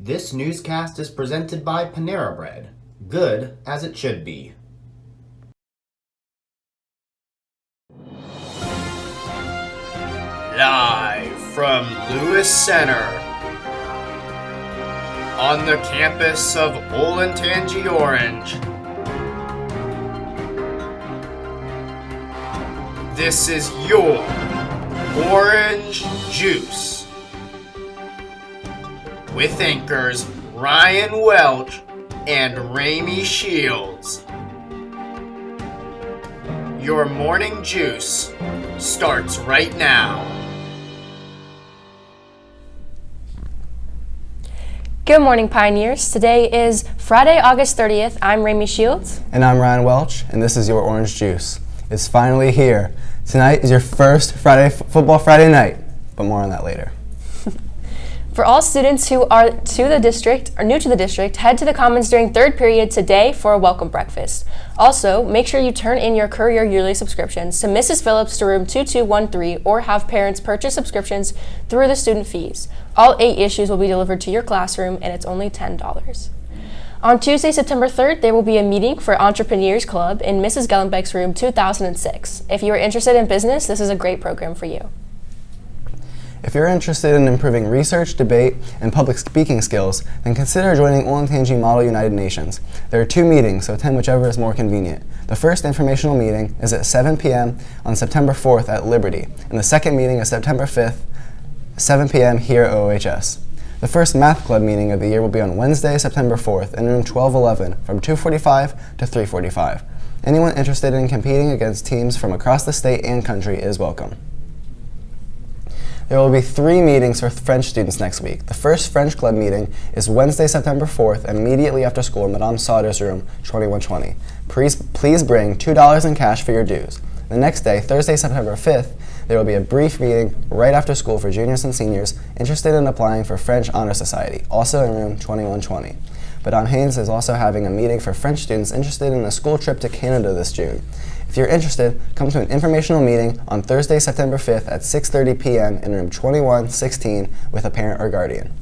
This newscast is presented by Panera Bread. Good as it should be. Live from Lewis Center on the campus of Olentangy Orange. This is your Orange Juice with anchors Ryan Welch and Ramey Shields. Your morning juice starts right now. Good morning, Pioneers. Today is Friday, August 30th. I'm Ramey Shields. And I'm Ryan Welch, and this is your Orange Juice. It's finally here. Tonight is your first Football Friday night, but more on that later. For all students who are new to the district, head to the Commons during third period today for a welcome breakfast. Also, make sure you turn in your Courier yearly subscriptions to Mrs. Phillips to room 2213 or have parents purchase subscriptions through the student fees. All 8 issues will be delivered to your classroom, and it's only $10. On Tuesday, September 3rd, there will be a meeting for Entrepreneurs Club in Mrs. Gellenbeck's room 2006. If you are interested in business, this is a great program for you. If you're interested in improving research, debate, and public speaking skills, then consider joining Olentangy Model United Nations. There are 2 meetings, so attend whichever is more convenient. The first informational meeting is at 7 p.m. on September 4th at Liberty, and the second meeting is September 5th, 7 p.m. here at OOHS. The first math club meeting of the year will be on Wednesday, September 4th in room 1211 from 2:45 to 3:45. Anyone interested in competing against teams from across the state and country is welcome. There will be 3 meetings for French students next week. The first French club meeting is Wednesday, September 4th, immediately after school in Madame Sauter's room, 2120. Please bring $2 in cash for your dues. The next day, Thursday, September 5th, there will be a brief meeting right after school for juniors and seniors interested in applying for French Honor Society, also in room 2120. Madame Haynes is also having a meeting for French students interested in a school trip to Canada this June. If you're interested, come to an informational meeting on Thursday, September 5th at 6:30 p.m. in room 2116 with a parent or guardian.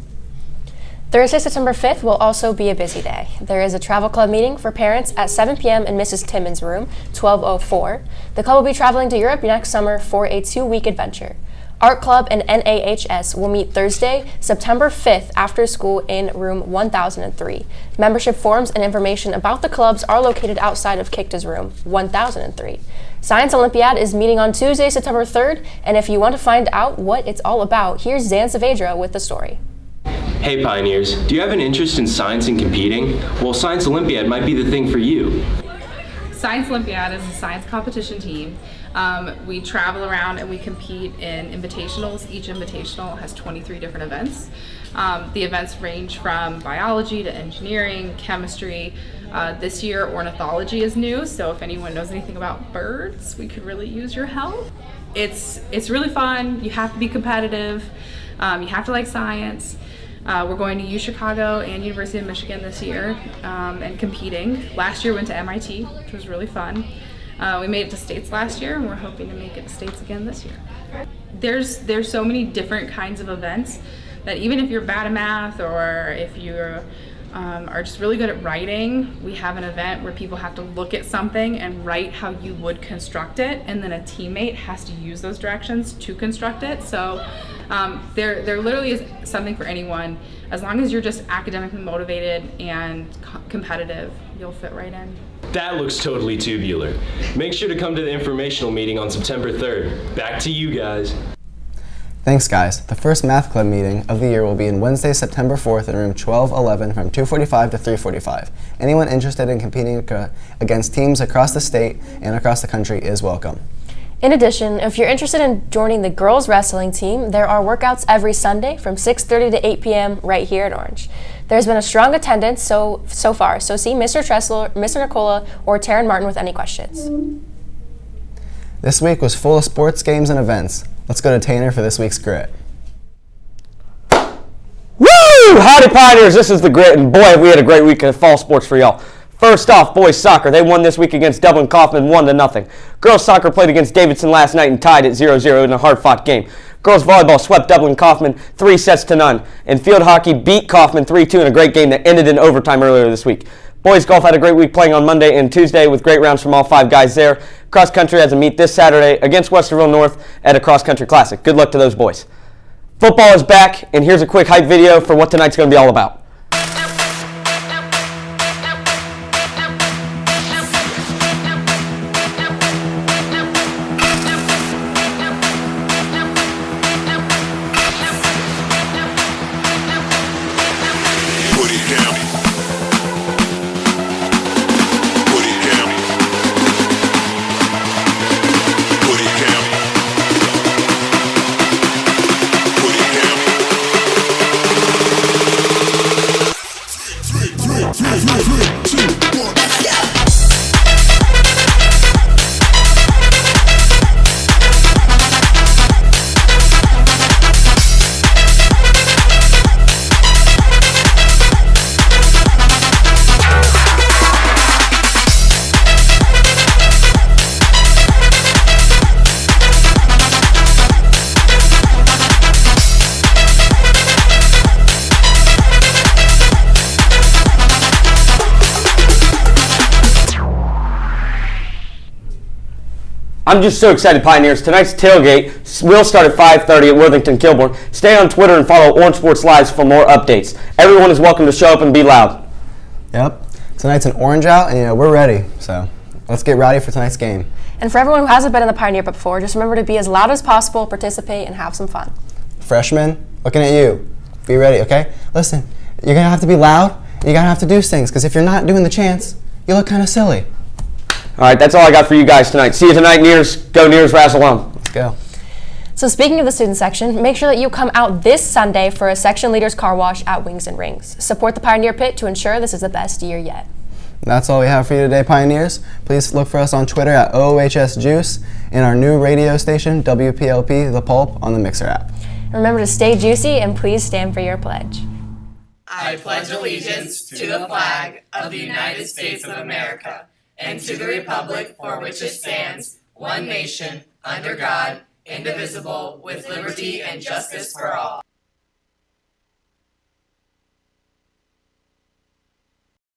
Thursday, September 5th will also be a busy day. There is a travel club meeting for parents at 7 p.m. in Mrs. Timmons' room, 1204. The club will be traveling to Europe next summer for a 2-week adventure. Art Club and NAHS will meet Thursday, September 5th after school in room 1003. Membership forms and information about the clubs are located outside of Kikta's room, 1003. Science Olympiad is meeting on Tuesday, September 3rd, and if you want to find out what it's all about, here's Zan Saavedra with the story. Hey Pioneers, do you have an interest in science and competing? Well, Science Olympiad might be the thing for you. Science Olympiad is a science competition team. We travel around and we compete in invitationals. Each invitational has 23 different events. The events range from biology to engineering, chemistry. This year, ornithology is new, so if anyone knows anything about birds, we could really use your help. It's really fun. You have to be competitive. You have to like science. We're going to UChicago and University of Michigan this year and competing. Last year went to MIT, which was really fun. We made it to states last year and we're hoping to make it to states again this year. There's so many different kinds of events that even if you're bad at math or if you are just really good at writing, we have an event where people have to look at something and write how you would construct it, and then a teammate has to use those directions to construct it. So there literally is something for anyone. As long as you're just academically motivated and competitive, you'll fit right in. That looks totally tubular. Make sure to come to the informational meeting on September 3rd. Back to you guys. Thanks, guys. The first math club meeting of the year will be on Wednesday, September 4th in room 1211 from 2:45 to 3:45. Anyone interested in competing against teams across the state and across the country is welcome. In addition, if you're interested in joining the girls wrestling team, there are workouts every Sunday from 6:30 to 8 p.m. right here at Orange. There's been a strong attendance so far, so see Mr. Tressler, Mr. Nicola, or Taryn Martin with any questions. This week was full of sports games and events. Let's go to Tanner for this week's Grit. Woo! Howdy Pioneers, this is the Grit, and boy have we had a great week of fall sports for y'all. First off, boys soccer. They won this week against Dublin Kaufman 1-0. Girls soccer played against Davidson last night and tied at 0-0 in a hard-fought game. Girls volleyball swept Dublin Kaufman 3-0. And field hockey beat Kaufman 3-2 in a great game that ended in overtime earlier this week. Boys golf had a great week playing on Monday and Tuesday with great rounds from all 5 guys there. Cross country has a meet this Saturday against Westerville North at a cross country classic. Good luck to those boys. Football is back, and here's a quick hype video for what tonight's going to be all about. I'm just so excited, Pioneers. Tonight's tailgate will start at 5:30 at Worthington Kilbourne. Stay on Twitter and follow Orange Sports Lives for more updates. Everyone is welcome to show up and be loud. Yep. Tonight's an orange out, and we're ready. So let's get rowdy for tonight's game. And for everyone who hasn't been in the Pioneer Pit before, just remember to be as loud as possible, participate, and have some fun. Freshmen, looking at you. Be ready, okay? Listen, you're going to have to be loud, and you're going to have to do things, because if you're not doing the chants, you look kind of silly. All right, that's all I got for you guys tonight. See you tonight, Nears. Go Nears, Razzle on. Let's go. So speaking of the student section, make sure that you come out this Sunday for a section leader's car wash at Wings and Rings. Support the Pioneer Pit to ensure this is the best year yet. That's all we have for you today, Pioneers. Please look for us on Twitter at OOHS Juice and our new radio station, WPLP The Pulp, on the Mixer app. Remember to stay juicy and please stand for your pledge. I pledge allegiance to the flag of the United States of America and to the republic for which it stands, one nation, under God, indivisible, with liberty and justice for all.